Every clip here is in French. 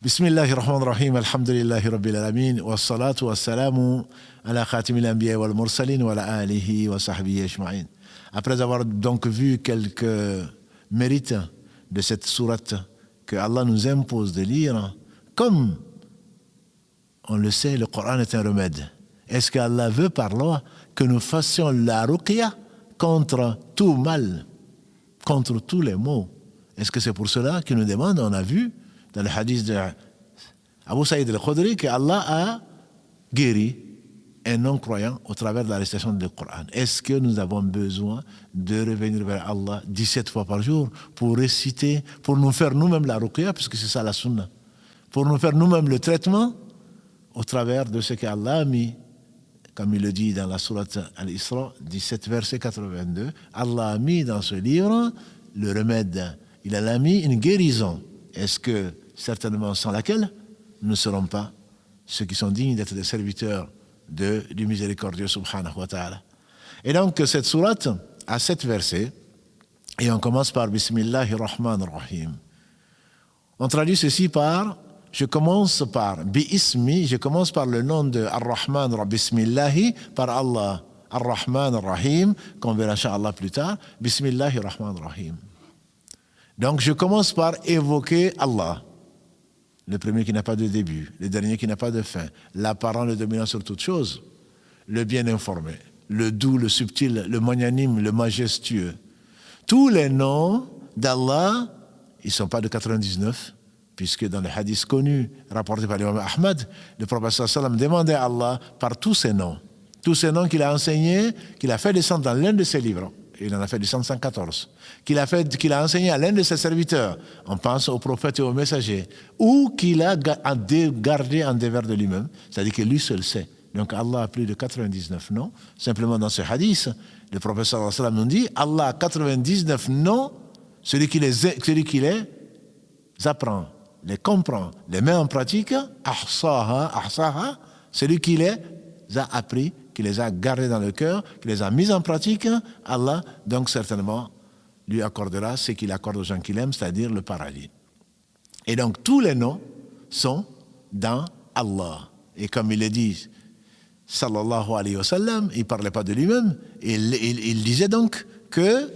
بسم الله الرحمن الرحيم الحمد لله رب العالمين والصلاة والسلام على خاتم الأنبياء والمرسلين وعلى آله وصحبه أجمعين. Après avoir donc vu quelques mérites de cette sourate que Allah nous impose de lire, comme on le sait, le Coran est un remède. Est-ce qu'Allah veut par là que nous fassions la ruqya contre tout mal, contre tous les maux? Est-ce que c'est pour cela qu'il nous demande? On a vu dans le hadith de Abu Saïd al-Khudri qu'Allah a guéri un non-croyant au travers de la récitation du Coran. Est-ce que nous avons besoin de revenir vers Allah 17 fois par jour pour réciter, pour nous faire nous-mêmes la ruqya, puisque c'est ça la sunna, pour nous faire nous-mêmes le traitement au travers de ce qu'Allah a mis, comme il le dit dans la sourate Al-Isra 17 verset 82, Allah a mis dans ce livre le remède, il a mis une guérison. Est-ce que, certainement sans laquelle, nous ne serons pas ceux qui sont dignes d'être des serviteurs du miséricordieux subhanahu wa ta'ala. Et donc, cette sourate a 7 versets, et on commence par Bismillahirrahmanirrahim. On traduit ceci par, je commence par Bi-Ismi, je commence par le nom de Ar-Rahman, Bismillahi, par Allah, Ar-Rahman Ar-Rahim, qu'on verra incha'Allah plus tard, Bismillahirrahmanirrahim. Donc je commence par évoquer Allah, le premier qui n'a pas de début, le dernier qui n'a pas de fin, l'apparent, le dominant sur toute chose, le bien informé, le doux, le subtil, le magnanime, le majestueux. Tous les noms d'Allah, ils ne sont pas de 99, puisque dans le hadith connu rapporté par l'imam Ahmad, le prophète sallallahu alayhi wa sallam demandait à Allah par tous ces noms qu'il a enseignés, qu'il a fait descendre dans l'un de ses livres. Il en a fait descendre 114, qu'il a enseigné à l'un de ses serviteurs, on pense aux prophètes et aux messagers, ou qu'il a gardé en dévers de lui-même, c'est-à-dire que lui seul sait. Donc Allah a plus de 99 noms. Simplement dans ce hadith, le prophète sallallahu alayhi wa sallam nous dit, Allah a 99 noms, celui qui les apprend, les comprend, les met en pratique, ahsaha, celui qui les a appris, qui les a gardés dans le cœur, qui les a mis en pratique, Allah, donc certainement, lui accordera ce qu'il accorde aux gens qu'il aime, c'est-à-dire le paradis. Et donc, tous les noms sont dans Allah. Et comme il le dit, sallallahu alayhi wa sallam, il ne parlait pas de lui-même, il disait donc que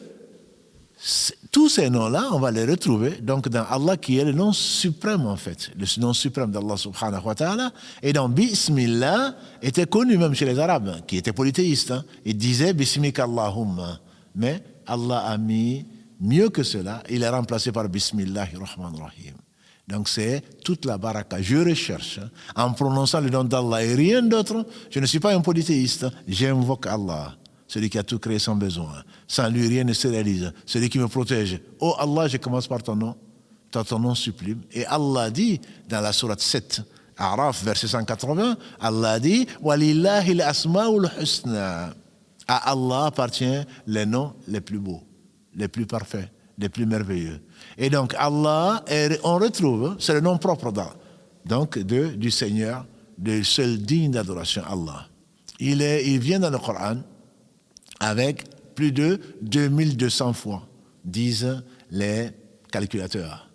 tous ces noms-là, on va les retrouver donc dans Allah qui est le nom suprême en fait, le nom suprême d'Allah subhanahu wa ta'ala. Et dans Bismillah était connu même chez les Arabes qui étaient polythéistes. Hein. Ils disaient Bismika Allahumma. Mais Allah a mis mieux que cela, il est remplacé par Bismillahirrahmanirrahim. Donc c'est toute la baraka. Je recherche en prononçant le nom d'Allah et rien d'autre. Je ne suis pas un polythéiste, j'invoque Allah. Celui qui a tout créé sans besoin. Sans lui, rien ne se réalise. Celui qui me protège. Oh Allah, je commence par ton nom sublime. Et Allah dit, dans la sourate 7, Araf, verset 180, Allah dit, Walillahi al-asma'ul husna. À Allah appartient les noms les plus beaux, les plus parfaits, les plus merveilleux. Et donc Allah, on retrouve, c'est le nom propre du Seigneur, du seul digne d'adoration, Allah. Il vient dans le Coran avec plus de 2200 fois, disent les calculateurs.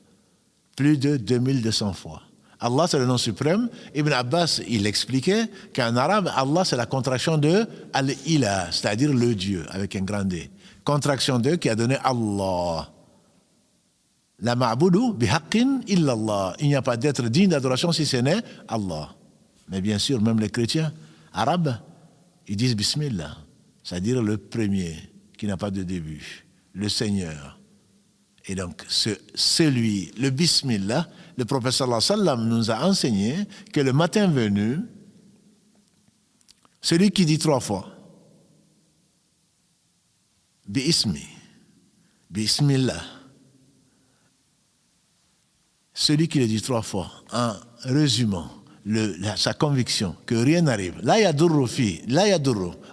Plus de 2200 fois. Allah, c'est le nom suprême. Ibn Abbas, il expliquait qu'en arabe, Allah, c'est la contraction de Al-Ilah, c'est-à-dire le Dieu, avec un grand D. Contraction de qui a donné Allah. La ma'budu bihaqqin illallah. Il n'y a pas d'être digne d'adoration si ce n'est Allah. Mais bien sûr, même les chrétiens arabes, ils disent Bismillah. C'est-à-dire le premier qui n'a pas de début, le Seigneur. Et donc, le Bismillah, le prophète sallallahu alayhi wa sallam nous a enseigné que le matin venu, celui qui dit 3 fois, Bi-Ismi, Bismillah, celui qui le dit 3 fois, en résumant sa conviction que rien n'arrive, la yadurru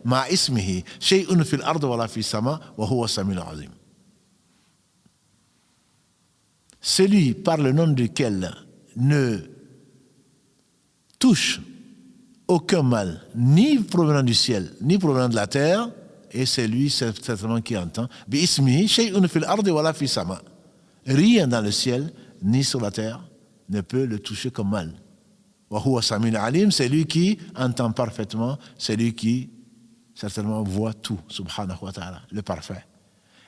ma ismihi shay'un fil ard wa la fi sama wa huwa samiul azim. Celui par le nom duquel ne touche aucun mal, ni provenant du ciel, ni provenant de la terre, et c'est lui certainement qui entend, bi ismihi shay'un fil ard wa la fi sama. Rien dans le ciel, ni sur la terre, ne peut le toucher comme mal. Wa huwa Sami'un Alim, c'est lui qui entend parfaitement, c'est lui qui certainement voit tout, subhanahu wa ta'ala, le parfait.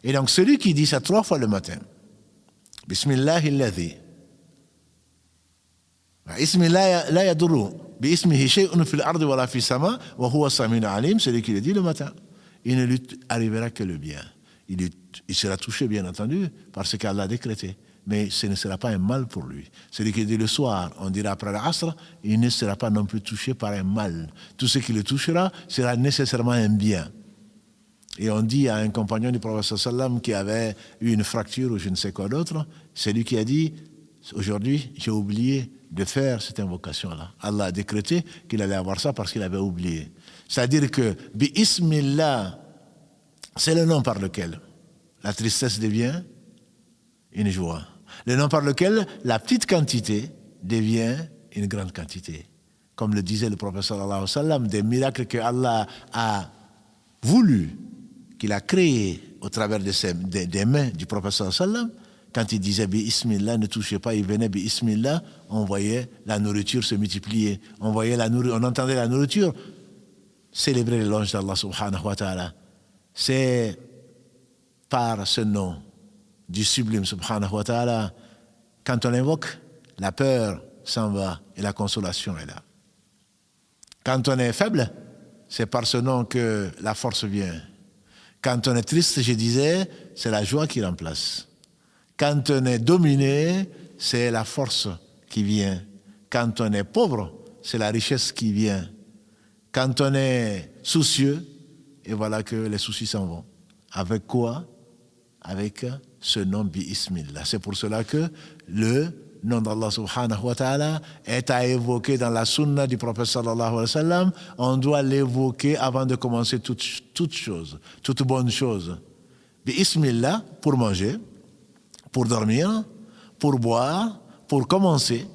Et donc celui qui dit ça 3 fois le matin, Bismillahilladhi, Ismillah la yadurru, bi ismihi shay'un fil ardi wa la fis sama, wa huwa Sami'un Alim, celui qui le dit le matin, il ne lui arrivera que le bien. Il sera touché, bien entendu, parce qu'Allah a décrété. Mais ce ne sera pas un mal pour lui. Celui qui dit le soir, on dira après l'Asr, il ne sera pas non plus touché par un mal. Tout ce qui le touchera sera nécessairement un bien. Et on dit à un compagnon du prophète sallam qui avait eu une fracture ou je ne sais quoi d'autre, c'est lui qui a dit, aujourd'hui j'ai oublié de faire cette invocation-là. Allah a décrété qu'il allait avoir ça parce qu'il avait oublié. C'est-à-dire que bi ismillah, c'est le nom par lequel la tristesse devient une joie. Le nom par lequel la petite quantité devient une grande quantité. Comme le disait le prophète sallallahu alayhi wa sallam, des miracles que Allah a voulu, qu'il a créés au travers des mains du prophète sallallahu alayhi wa sallam. Quand il disait bi ismillah, ne touchez pas, il venait bi ismillah, on voyait la nourriture se multiplier, on entendait la nourriture célébrer l'éloge d'Allah subhanahu wa ta'ala. C'est par ce nom du sublime subhanahu wa ta'ala, quand on l'invoque, la peur s'en va et la consolation est là. Quand on est faible, c'est par ce nom que la force vient. Quand on est triste, je disais, c'est la joie qui remplace. Quand on est dominé, c'est la force qui vient. Quand on est pauvre, c'est la richesse qui vient. Quand on est soucieux, et voilà que les soucis s'en vont. Avec quoi? Avec ce nom bi-ismillah. C'est pour cela que le nom d'Allah subhanahu wa ta'ala est à évoquer dans la sunna du prophète sallallahu alayhi wa sallam. On doit l'évoquer avant de commencer toute chose, toute bonne chose. Bi-ismillah, pour manger, pour dormir, pour boire, pour commencer,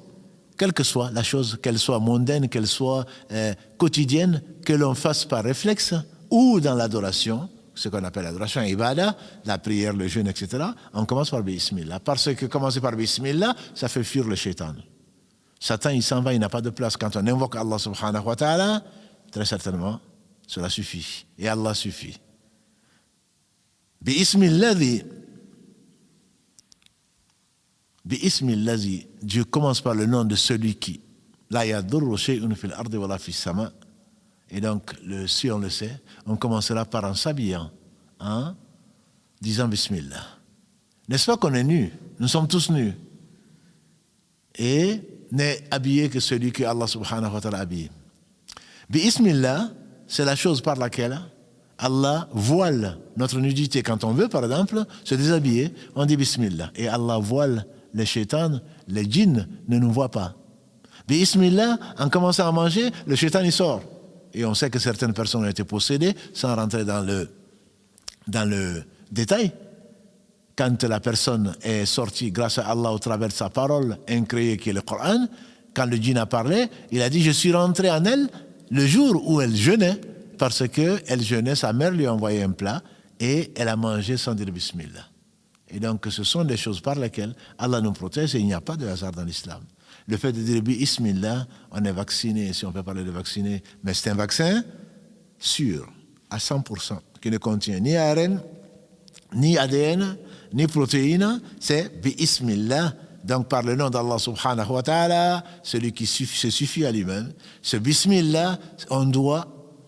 quelle que soit la chose, qu'elle soit mondaine, qu'elle soit quotidienne, que l'on fasse par réflexe ou dans l'adoration, ce qu'on appelle l'adoration, ibada, la prière, le jeûne, etc. On commence par bismillah. Parce que commencer par bismillah, ça fait fuir le shaitan. Satan, il s'en va, il n'a pas de place. Quand on invoque Allah subhanahu wa ta'ala, très certainement, cela suffit. Et Allah suffit. Bi-ismillazi, Dieu commence par le nom de celui qui, la yadurru shay'un fil ardi wa la fis sama. Et donc, si on le sait, on commencera par en s'habillant, en disant Bismillah. N'est-ce pas qu'on est nus? Nous sommes tous nus. Et n'est habillé que celui que Allah subhanahu wa ta'ala a habillé. Bismillah, c'est la chose par laquelle Allah voile notre nudité. Quand on veut, par exemple, se déshabiller, on dit Bismillah. Et Allah voile les shaytans, les djinns ne nous voient pas. Bismillah, en commençant à manger, le shaytan il sort. Et on sait que certaines personnes ont été possédées, sans rentrer dans le détail. Quand la personne est sortie grâce à Allah au travers de sa parole incréée qui est le Coran, quand le djinn a parlé, il a dit « Je suis rentré en elle le jour où elle jeûnait, parce qu'elle jeûnait, sa mère lui a envoyé un plat et elle a mangé sans dire Bismillah. » Et donc ce sont des choses par lesquelles Allah nous protège et il n'y a pas de hasard dans l'islam. Le fait de dire Bismillah, on est vacciné, si on peut parler de vacciné, mais c'est un vaccin sûr, à 100%, qui ne contient ni ARN, ni ADN, ni protéines, c'est Bismillah. Donc par le nom d'Allah subhanahu wa ta'ala, celui qui se suffit à lui-même, ce Bismillah,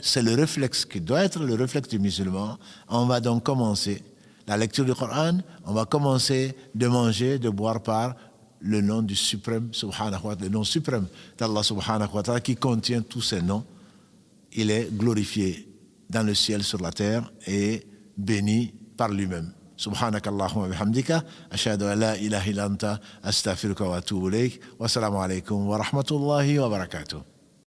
c'est le réflexe qui doit être le réflexe du musulman. On va donc commencer la lecture du Coran, on va commencer de manger, de boire par le nom du suprême, subhanahu wa ta'ala, le nom suprême d'Allah subhanahu wa ta'ala qui contient tous ces noms. Il est glorifié dans le ciel, sur la terre et béni par lui-même. Subhanaka Allahumma bihamdika, ashhadu an la ilaha illa anta, astaghfiruka wa atubu ilayk. Wa assalamu alaykum wa rahmatullahi wa barakatuh.